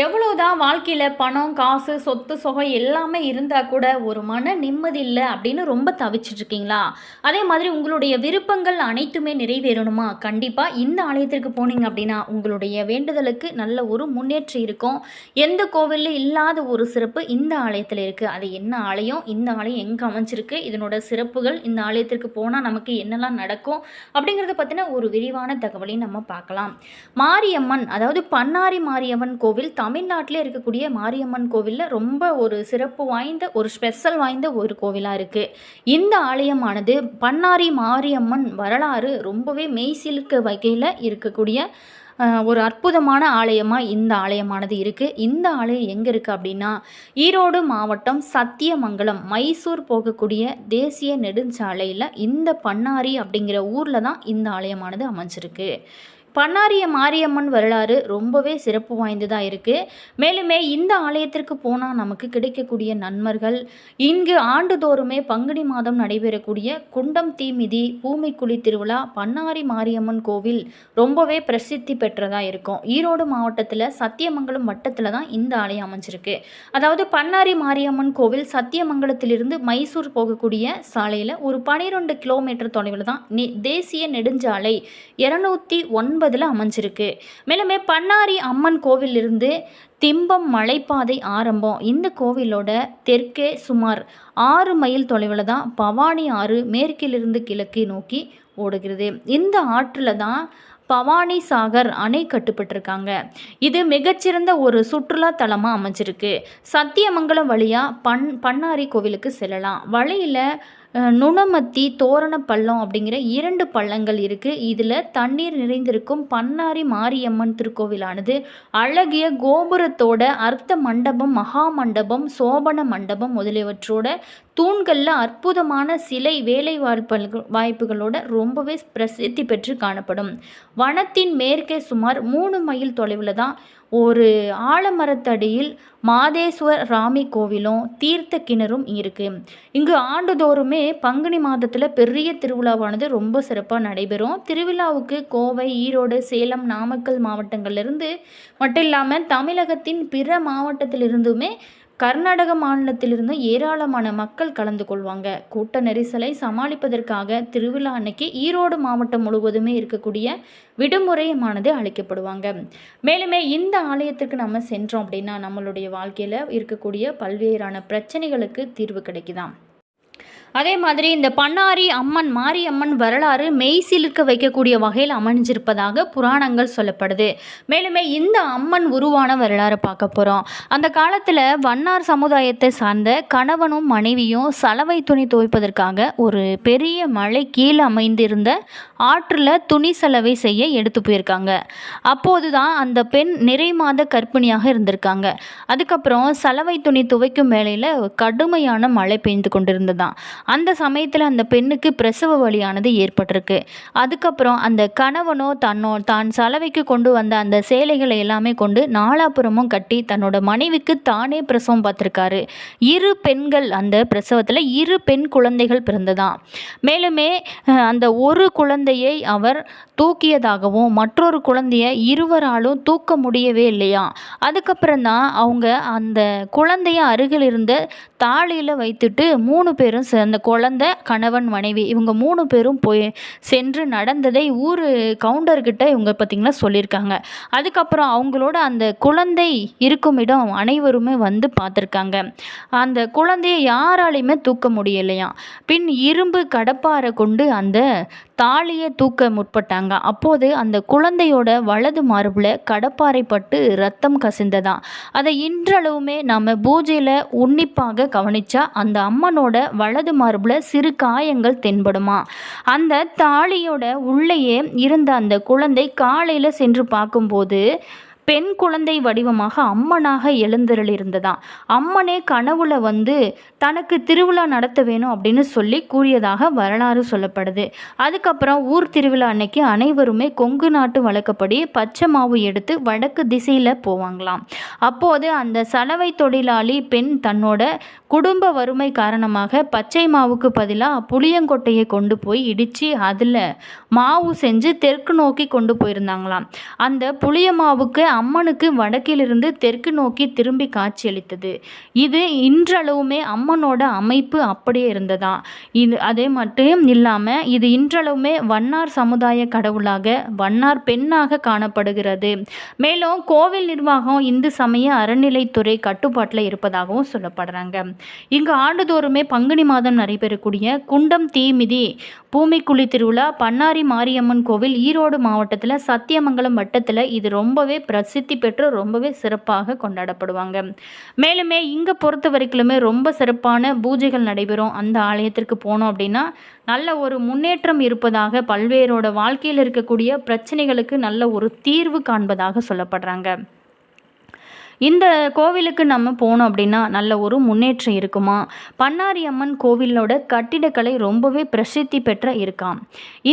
எவ்வளோதான் வாழ்க்கையில் பணம், காசு, சொத்து, சுகம் எல்லாமே இருந்தால் கூட ஒரு மன நிம்மதி இல்லை அப்படின்னு ரொம்ப தவிச்சிட்ருக்கீங்களா? அதே மாதிரி உங்களுடைய விருப்பங்கள் அனைத்துமே நிறைவேறணுமா? கண்டிப்பாக இந்த ஆலயத்திற்கு போனீங்க அப்படின்னா உங்களுடைய வேண்டுதலுக்கு நல்ல ஒரு முன்னேற்றம் இருக்கும். எந்த கோவிலில் இல்லாத ஒரு சிறப்பு இந்த ஆலயத்தில் இருக்குது. அது என்ன ஆலயம்? இந்த ஆலயம் எங்கே அமைஞ்சிருக்கு? இதனோட சிறப்புகள், இந்த ஆலயத்திற்கு போனால் நமக்கு என்னெல்லாம் நடக்கும் அப்படிங்கிறத பற்றின ஒரு விரிவான தகவலையும் நம்ம பார்க்கலாம். மாரியம்மன், அதாவது பண்ணாரி மாரியம்மன் கோவில் தமிழ்நாட்டிலே இருக்கக்கூடிய மாரியம்மன் கோவிலில் ரொம்ப ஒரு சிறப்பு வாய்ந்த, ஒரு ஸ்பெஷல் வாய்ந்த ஒரு கோவிலாக இருக்குது. இந்த ஆலயமானது பண்ணாரி மாரியம்மன் வரலாறு ரொம்பவே மெய்சிலுக்க வகையில் இருக்கக்கூடிய ஒரு அற்புதமான ஆலயமாக இந்த ஆலயமானது இருக்குது. இந்த ஆலயம் எங்கே இருக்குது அப்படின்னா, ஈரோடு மாவட்டம் சத்தியமங்கலம் மைசூர் போகக்கூடிய தேசிய நெடுஞ்சாலையில் இந்த பண்ணாரி அப்படிங்கிற ஊரில் தான் இந்த ஆலயமானது அமைஞ்சிருக்கு. பண்ணாரிய மாரியம்மன் வரலாறு ரொம்பவே சிறப்பு வாய்ந்ததாக இருக்குது. மேலுமே இந்த ஆலயத்திற்கு போனால் நமக்கு கிடைக்கக்கூடிய நன்மர்கள், இங்கு ஆண்டுதோறுமே பங்குனி மாதம் நடைபெறக்கூடிய குண்டம் தீமிதி பூமிக்குழி திருவிழா பண்ணாரி மாரியம்மன் கோவில் ரொம்பவே பிரசித்தி பெற்றதாக இருக்கும். ஈரோடு மாவட்டத்தில் சத்தியமங்கலம் வட்டத்தில் தான் இந்த ஆலயம் அமைஞ்சிருக்கு. அதாவது பண்ணாரி மாரியம்மன் கோவில் சத்தியமங்கலத்திலிருந்து மைசூர் போகக்கூடிய சாலையில் ஒரு 12 கிலோமீட்டர் தொலைவில் தான் தேசிய நெடுஞ்சாலை 209 அமைஞ்சிருக்கு. மேலுமே பண்ணாரி அம்மன் கோவிலிருந்து திம்பம் மலைப்பாதை ஆரம்பம். இந்த கோவிலோட தெற்கே சுமார் 6 மைல் தொலைவில் தான் பவானி ஆறு மேற்கிலிருந்து கிழக்கு நோக்கி ஓடுகிறது. இந்த ஆற்றில் தான் பவானி சாகர் அணை கட்டுப்பட்டிருக்காங்க. இது மிகச்சிறந்த ஒரு சுற்றுலா தலமாக அமைஞ்சிருக்கு. சத்தியமங்கலம் வழியாக பண்ணாரி கோவிலுக்கு செல்லலாம். வழியில் நுணமத்தி, தோரண பள்ளம் அப்படிங்கிற 2 பள்ளங்கள் இருக்குது. இதில் தண்ணீர் நிறைந்திருக்கும் பண்ணாரி மாரியம்மன் திருக்கோவிலானது அழகிய கோபுரத்தோட அர்த்த மண்டபம், மகா மண்டபம், சோபன மண்டபம் முதலியவற்றோட தூண்களில் அற்புதமான சிலை வேலை வாய்ப்புகளோட ரொம்பவே பிரசித்தி பெற்று காணப்படும். வனத்தின் மேற்கே சுமார் 3 மைல் தொலைவில் தான் ஒரு ஆலமரத்தடியில் மாதேஸ்வர் ராமி கோவிலும் தீர்த்த கிணறும் இருக்குது. இங்கு ஆண்டுதோறுமே பங்குனி மாதத்தில் பெரிய திருவிழாவானது ரொம்ப சிறப்பாக நடைபெறும். திருவிழாவுக்கு கோவை, ஈரோடு, சேலம், நாமக்கல் மாவட்டங்கள்லேருந்து மட்டும் இல்லாமல் தமிழகத்தின் பிற மாவட்டத்திலிருந்துமே கர்நாடக மாநிலத்திலிருந்து ஏராளமான மக்கள் கலந்து கொள்வாங்க. கூட்ட நெரிசலை சமாளிப்பதற்காக திருவிழா அன்னைக்கு ஈரோடு மாவட்டம் முழுவதுமே இருக்கக்கூடிய விடுமுறையானது அளிக்கப்படுவாங்க. மேலுமே இந்த ஆலயத்திற்கு நம்ம சென்றோம் அப்படின்னா நம்மளுடைய வாழ்க்கையில் இருக்கக்கூடிய பல்வேறான பிரச்சனைகளுக்கு தீர்வு கிடைக்குதாம். அதே மாதிரி இந்த பண்ணாரி அம்மன் மாரியம்மன் வரலாறு மெய்சிலுக்க வைக்கக்கூடிய வகையில் அமைஞ்சிருப்பதாக புராணங்கள் சொல்லப்படுது. மேலுமே இந்த அம்மன் உருவான வரலாறு பார்க்க போகிறோம். அந்த காலத்தில் வண்ணார் சமுதாயத்தை சார்ந்த கணவனும் மனைவியும் சலவை துணி துவைப்பதற்காக ஒரு பெரிய மலை கீழே அமைந்திருந்த ஆற்றில் துணி சலவை செய்ய எடுத்து போயிருக்காங்க. அப்போது தான் அந்த பெண் நிறை மாத கர்ப்பிணியாக இருந்திருக்காங்க. அதுக்கப்புறம் சலவை துணி துவைக்கும் வேளையில் கடுமையான மழை பெய்து கொண்டிருந்ததான். அந்த சமயத்தில் அந்த பெண்ணுக்கு பிரசவ வலியானது ஏற்பட்டிருக்கு. அதுக்கப்புறம் அந்த கணவனோ தான் சலவைக்கு கொண்டு வந்த அந்த சேலைகளை எல்லாமே கொண்டு நாலாபுரமும் கட்டி தன்னோட மனைவிக்கு தானே பிரசவம் பார்த்துருக்காரு. 2 பெண்கள், அந்த பிரசவத்தில் 2 பெண் குழந்தைகள் பிறந்ததாம். மேலுமே அந்த ஒரு குழந்தையை அவர் தூக்கியதாகவும் மற்றொரு குழந்தைய இருவராலும் தூக்க முடியவே இல்லையா. அதுக்கப்புறம் தான் அவங்க அந்த குழந்தைய அருகில் இருந்த தாலியில் வைத்துட்டு 3 பேரும், அந்த குழந்தை, கணவன், மனைவி இவங்க 3 பேரும் போய் சென்று நடந்ததை ஊர் கவுண்டர்கிட்ட இவங்க பார்த்திங்கன்னா சொல்லியிருக்காங்க. அதுக்கப்புறம் அவங்களோட அந்த குழந்தை இருக்கும் இடம் அனைவருமே வந்து பார்த்துருக்காங்க. அந்த குழந்தையை யாராலையுமே தூக்க முடியலையாம். பின் இரும்பு கடப்பாரை கொண்டு அந்த தாலியை தூக்க முற்பட்டாங்க. அப்போது அந்த குழந்தையோட வலது மார்பில் கடப்பாரை பட்டு ரத்தம் கசிந்ததாம். அதை இன்றளவுமே நம்ம பூஜையில் உன்னிப்பாக கவனிச்சா அந்த அம்மனோட வலது மார்பில் சிறு காயங்கள் தென்படுமா. அந்த தாலியோட உள்ளேயே இருந்த அந்த குழந்தை காலையில் சென்று பார்க்கும்போது பெண் குழந்தை வடிவமாக அம்மனாக எழுந்தருளிருந்ததாம். அம்மனே கனவுல வந்து தனக்கு திருவிழா நடத்த வேணும் அப்படின்னு சொல்லி கூறியதாக வரலாறு சொல்லப்படுது. அதுக்கப்புறம் ஊர் திருவிழா அன்னைக்கு அனைவருமே கொங்கு நாட்டு வழக்கப்படி பச்சை மாவு எடுத்து வடக்கு திசையில் போவாங்களாம். அப்போது அந்த சலவை தொழிலாளி பெண் தன்னோட குடும்ப வறுமை காரணமாக பச்சை மாவுக்கு பதிலாக புளியங்கொட்டையை கொண்டு போய் இடித்து அதில் மாவு செஞ்சு தெற்கு நோக்கி கொண்டு போயிருந்தாங்களாம். அந்த புளிய மாவுக்கு அம்மனுக்கு வடக்கிலிருந்து தெற்கு நோக்கி திரும்பி காட்சியளித்தது. இது இன்றளவுமே அம்மனோட அமைப்பு அப்படியே இருந்ததாம். இது அதே மட்டும் இல்லாமல் இது இன்றளவுமே வண்ணார் சமுதாய கடவுளாக வண்ணார் பெண்ணாக காணப்படுகிறது. மேலும் கோவில் நிர்வாகம் இந்து சமய அறநிலைத்துறை கட்டுப்பாட்டில் இருப்பதாகவும் சொல்லப்படுறாங்க. இங்கு ஆண்டுதோறுமே பங்குனி மாதம் நடைபெறக்கூடிய குண்டம் தீமிதி பூமிக்குழி திருவிழா பண்ணாரி மாரியம்மன் கோவில் ஈரோடு மாவட்டத்தில் சத்தியமங்கலம் வட்டத்தில் இது ரொம்பவே பிரசித்தி பெற்று ரொம்பவே சிறப்பாக கொண்டாடப்படுவாங்க. மேலுமே இங்கே பொறுத்த வரைக்குமே ரொம்ப சிறப்பான பூஜைகள் நடைபெறும். அந்த ஆலயத்திற்கு போனோம் அப்படின்னா நல்ல ஒரு முன்னேற்றம் இருப்பதாக, பல்வேறோட வாழ்க்கையில் இருக்கக்கூடிய பிரச்சனைகளுக்கு நல்ல ஒரு தீர்வு காண்பதாக சொல்லப்படுறாங்க. இந்த கோவிலுக்கு நம்ம போனோம் அப்படின்னா நல்ல ஒரு முன்னேற்றம் இருக்குமா. பண்ணாரி அம்மன் கோவிலோட கட்டிடக்கலை ரொம்பவே பிரசித்தி பெற்ற இருக்காம்.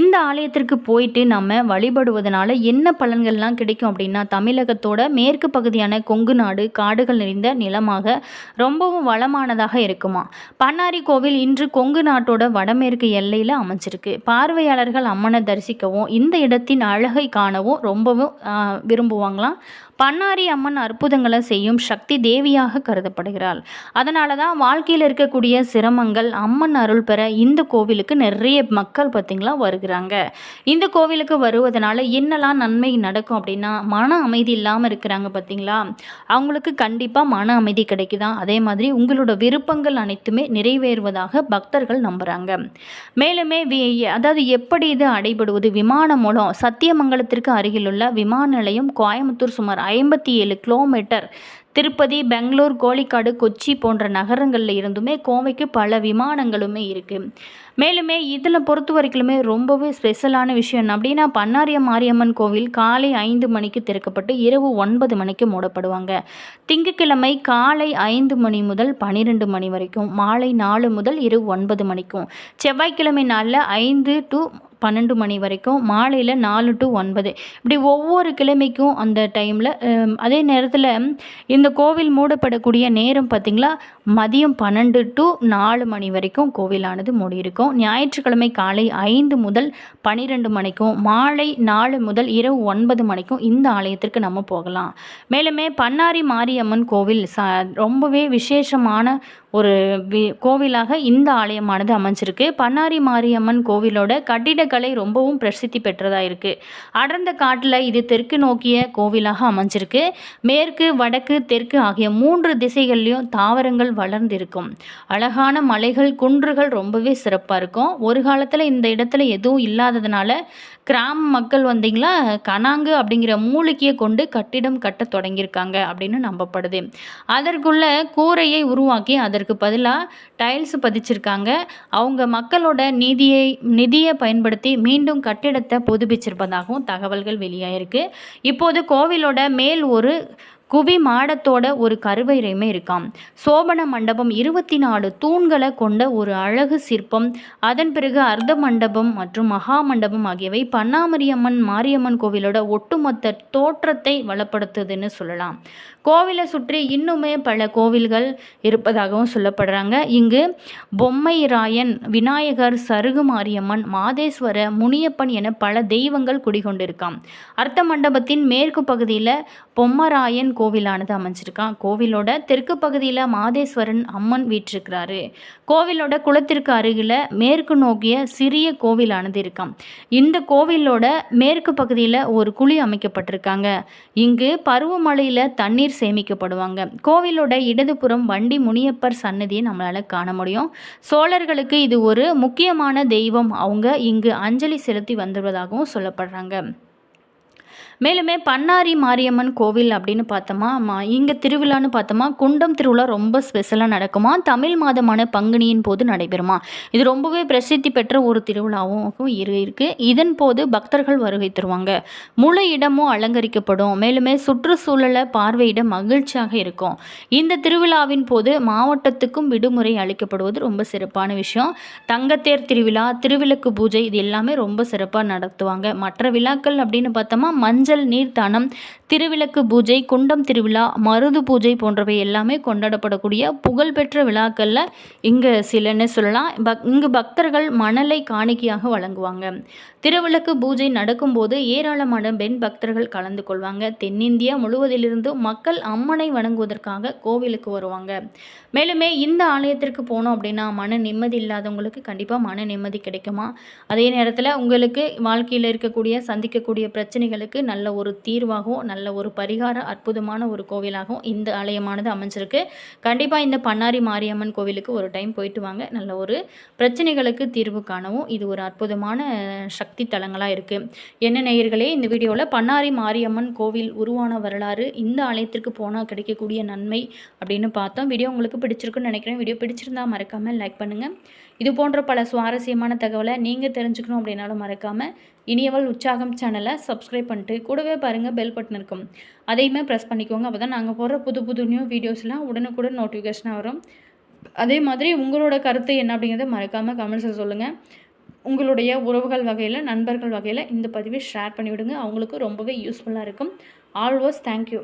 இந்த ஆலயத்திற்கு போயிட்டு நம்ம வழிபடுவதனால என்ன பலன்கள்லாம் கிடைக்கும் அப்படின்னா, தமிழகத்தோட மேற்கு பகுதியான கொங்கு நாடு காடுகள் நிறைந்த நிலமாக ரொம்பவும் வளமானதாக இருக்குமா. பண்ணாரி கோவில் இன்று கொங்கு நாட்டோட வடமேற்கு எல்லையில் அமைஞ்சிருக்கு. பார்வையாளர்கள் அம்மனை தரிசிக்கவும் இந்த இடத்தின் அழகை காணவும் ரொம்பவும் விரும்புவாங்களாம். பண்ணாரி அம்மன் அற்புதங்களை செய்யும் சக்தி தேவியாக கருதப்படுகிறாள். அதனால தான் வாழ்க்கையில் இருக்கக்கூடிய சிரமங்கள் அம்மன் அருள் பெற இந்த கோவிலுக்கு நிறைய மக்கள் பார்த்திங்களா வருகிறாங்க. இந்த கோவிலுக்கு வருவதனால என்னெல்லாம் நன்மை நடக்கும் அப்படின்னா, மன அமைதி இல்லாமல் இருக்கிறாங்க பார்த்திங்களா, அவங்களுக்கு கண்டிப்பாக மன அமைதி கிடைக்குதான். அதே மாதிரி உங்களோட விருப்பங்கள் அனைத்துமே நிறைவேறுவதாக பக்தர்கள் நம்புகிறாங்க. மேலுமே அதாவது எப்படி இது அடைபடுவது, விமானம் மூலம் சத்தியமங்கலத்திற்கு அருகிலுள்ள விமான நிலையம் கோயம்புத்தூர் சுமார் 57 கிலோமீட்டர், திருப்பதி, பெங்களூர், கோழிக்காடு, கொச்சி போன்ற நகரங்களில் இருந்துமே கோவைக்கு பல விமானங்களுமே இருக்குது. மேலுமே இதில் பொறுத்த வரைக்குமே ரொம்பவே ஸ்பெஷலான விஷயம் என்ன அப்படின்னா, பண்ணாரி மாரியம்மன் கோவில் காலை 5 மணிக்கு திறக்கப்பட்டு இரவு 9 மணிக்கு மூடப்படுவாங்க. திங்கட்கிழமை காலை 5 மணி முதல் 12 மணி வரைக்கும், மாலை 4 முதல் இரவு 9 மணிக்கும், செவ்வாய்க்கிழமை நாளில் 5 to 12 மணி வரைக்கும், மாலையில் 4 to 9, இப்படி ஒவ்வொரு கிழமைக்கும் அந்த டைமில். அதே நேரத்தில் இந்த கோவில் மூடப்படக்கூடிய நேரம் பார்த்திங்களா, மதியம் 12 to 4 மணி வரைக்கும் கோவிலானது மூடியிருக்கும். ஞாயிற்றுக்கிழமை காலை 5 முதல் 12 மணிக்கும், மாலை 4 முதல் இரவு 9 மணிக்கும் இந்த ஆலயத்திற்கு நம்ம போகலாம். மேலுமே பண்ணாரி மாரியம்மன் கோவில் ரொம்பவே விசேஷமான ஒரு கோவிலாக இந்த ஆலயமானது அமைஞ்சிருக்கு. பண்ணாரி மாரியம்மன் கோவிலோட கட்டிடக்கலை ரொம்பவும் பிரசித்தி பெற்றதாக இருக்குது. அடர்ந்த காட்டில் இது தெற்கு நோக்கிய கோவிலாக அமைஞ்சிருக்கு. மேற்கு, வடக்கு, தெற்கு ஆகிய 3 திசைகள்லையும் தாவரங்கள் வளர்ந்திருக்கும். அழகான மலைகள், குன்றுகள் ரொம்பவே சிறப்பாக இருக்கும். ஒரு காலத்தில் இந்த இடத்துல எதுவும் இல்லாததுனால கிராம மக்கள் வந்தீங்களா கனாங்கு அப்படிங்கிற மூலிகையை கொண்டு கட்டிடம் கட்ட தொடங்கியிருக்காங்க அப்படின்னு நம்பப்படுது. அதற்குள்ள கூரையை உருவாக்கி அதற்கு பதிலாக டைல்ஸ் பதிச்சிருக்காங்க. அவங்க மக்களோட நிதியை பயன்படுத்தி மீண்டும் கட்டிடத்தை புதுப்பிச்சிருப்பதாகவும் தகவல்கள் வெளியாயிருக்கு. இப்போது கோவிலோட மேல் ஒரு குவி மாடத்தோட ஒரு கருவறையுமே இருக்காம். சோபன மண்டபம் 24 தூண்களை கொண்ட ஒரு அழகு சிற்பம். அதன் பிறகு அர்த்த மண்டபம் மற்றும் மகா மண்டபம் ஆகியவை பண்ணாரி மாரியம்மன் கோவிலோட ஒட்டுமொத்த தோற்றத்தை வளப்படுத்துதுன்னு சொல்லலாம். கோவிலை சுற்றி இன்னுமே பல கோவில்கள் இருப்பதாகவும் சொல்லப்படுறாங்க. இங்கு பொம்மை ராயன், விநாயகர், சருகு மாரியம்மன், மாதேஸ்வர, முனியப்பன் என பல தெய்வங்கள் குடிகொண்டிருக்காம். அர்த்த மண்டபத்தின் மேற்கு பகுதியில் பொம்மராயன் கோவிலானது அமைஞ்சிருக்கான். கோவிலோட தெற்கு பகுதியில் மாதேஸ்வரன் அம்மன் வீற்றிருக்கிறாரு. கோவிலோட குளத்திற்கு அருகில் மேற்கு நோக்கிய சிறிய கோவிலானது இருக்காம். இந்த கோவிலோட மேற்கு பகுதியில் ஒரு குழி அமைக்கப்பட்டிருக்காங்க. இங்கு பருவமழையில் தண்ணீர் சேமிக்கப்படுவாங்க. கோவிலோட இடதுபுறம் வண்டி முனியப்பர் சன்னதியை நம்மளால காண முடியும். சோழர்களுக்கு இது ஒரு முக்கியமான தெய்வம். அவங்க இங்கு அஞ்சலி செலுத்தி வந்துள்ளதாகவும் சொல்லப்படுறாங்க. மேலுமே பண்ணாரி மாரியம்மன் கோவில் அப்படின்னு பார்த்தோமா, இங்கே திருவிழான்னு பார்த்தோமா, குண்டம் திருவிழா ரொம்ப ஸ்பெஷலாக நடக்குமா. தமிழ் மாதமான பங்குனியின் போது நடைபெறுமா. இது ரொம்பவே பிரசித்தி பெற்ற ஒரு திருவிழாவும் இருக்குது. இதன் போது பக்தர்கள் வருகை தருவாங்க. முழு இடமும் அலங்கரிக்கப்படும். மேலுமே சுற்றுச்சூழலை பார்வையிட மகிழ்ச்சியாக இருக்கும். இந்த திருவிழாவின் போது மாவட்டத்துக்கும் விடுமுறை அளிக்கப்படுவது ரொம்ப சிறப்பான விஷயம். தங்கத்தேர் திருவிழா, திருவிளக்கு பூஜை இது எல்லாமே ரொம்ப சிறப்பாக நடத்துவாங்க. மற்ற விழாக்கள் அப்படின்னு பார்த்தோமா, மஞ்சள் நீர்த்தானம், திருவிளக்கு பூஜை, குண்டம் திருவிழா, மருது பூஜை போன்றவை எல்லாமே கொண்டாடப்படக்கூடிய புகழ்பெற்ற விழாக்களில் இங்கே சிலன்னு சொல்லலாம். இங்கு பக்தர்கள் மணலை காணிக்கையாக வழங்குவாங்க. திருவிளக்கு பூஜை நடக்கும்போது ஏராளமான பெண் பக்தர்கள் கலந்து கொள்வாங்க. தென்னிந்தியா முழுவதிலிருந்து மக்கள் அம்மனை வணங்குவதற்காக கோவிலுக்கு வருவாங்க. மேலுமே இந்த ஆலயத்திற்கு போனோம் அப்படின்னா மன நிம்மதி இல்லாதவங்களுக்கு கண்டிப்பாக மன நிம்மதி கிடைக்குமா. அதே நேரத்தில் உங்களுக்கு வாழ்க்கையில் இருக்கக்கூடிய சந்திக்கக்கூடிய பிரச்சனைகளுக்கு நல்ல ஒரு தீர்வாகவும் நல்ல ஒரு பரிகார அற்புதமான ஒரு கோவிலாகவும் இந்த ஆலயமானது அமைஞ்சிருக்கு. கண்டிப்பாக இந்த பண்ணாரி மாரியம்மன் கோவிலுக்கு ஒரு டைம் போயிட்டு வாங்க. நல்ல ஒரு பிரச்சனைகளுக்கு தீர்வு காணவும் இது ஒரு அற்புதமான சக்தி தலங்களாக இருக்குது. என்ன நேயர்களே, இந்த வீடியோவில் பண்ணாரி மாரியம்மன் கோவில் உருவான வரலாறு, இந்த ஆலயத்திற்கு போனால் கிடைக்கக்கூடிய நன்மை அப்படின்னு பார்த்தோம். வீடியோ உங்களுக்கு பிடிச்சிருக்குன்னு நினைக்கிறேன். வீடியோ பிடிச்சிருந்தா மறக்காமல் லைக் பண்ணுங்கள். இது போன்ற பல சுவாரஸ்யமான தகவலை நீங்கள் தெரிஞ்சுக்கணும் அப்படின்னாலும் மறக்காமல் இனியவள் உற்சாகம் சேனலை சப்ஸ்கிரைப் பண்ணிட்டு கூடவே பாருங்கள் பெல் பட்டன் இருக்கும், அதையுமே ப்ரெஸ் பண்ணிக்கோங்க. அப்போ தான் நாங்கள் போடுற புது புது நியூ வீடியோஸ்லாம் உடனுக்குடன் நோட்டிஃபிகேஷனாக வரும். அதே மாதிரி உங்களோட கருத்து என்ன அப்படிங்கிறத மறக்காமல் கமெண்ட்ஸில் சொல்லுங்கள். உங்களுடைய உறவுகள் வகையில், நண்பர்கள் வகையில் இந்த பதிவை ஷேர் பண்ணிவிடுங்க. அவங்களுக்கு ரொம்பவே யூஸ்ஃபுல்லாக இருக்கும். Always thank you.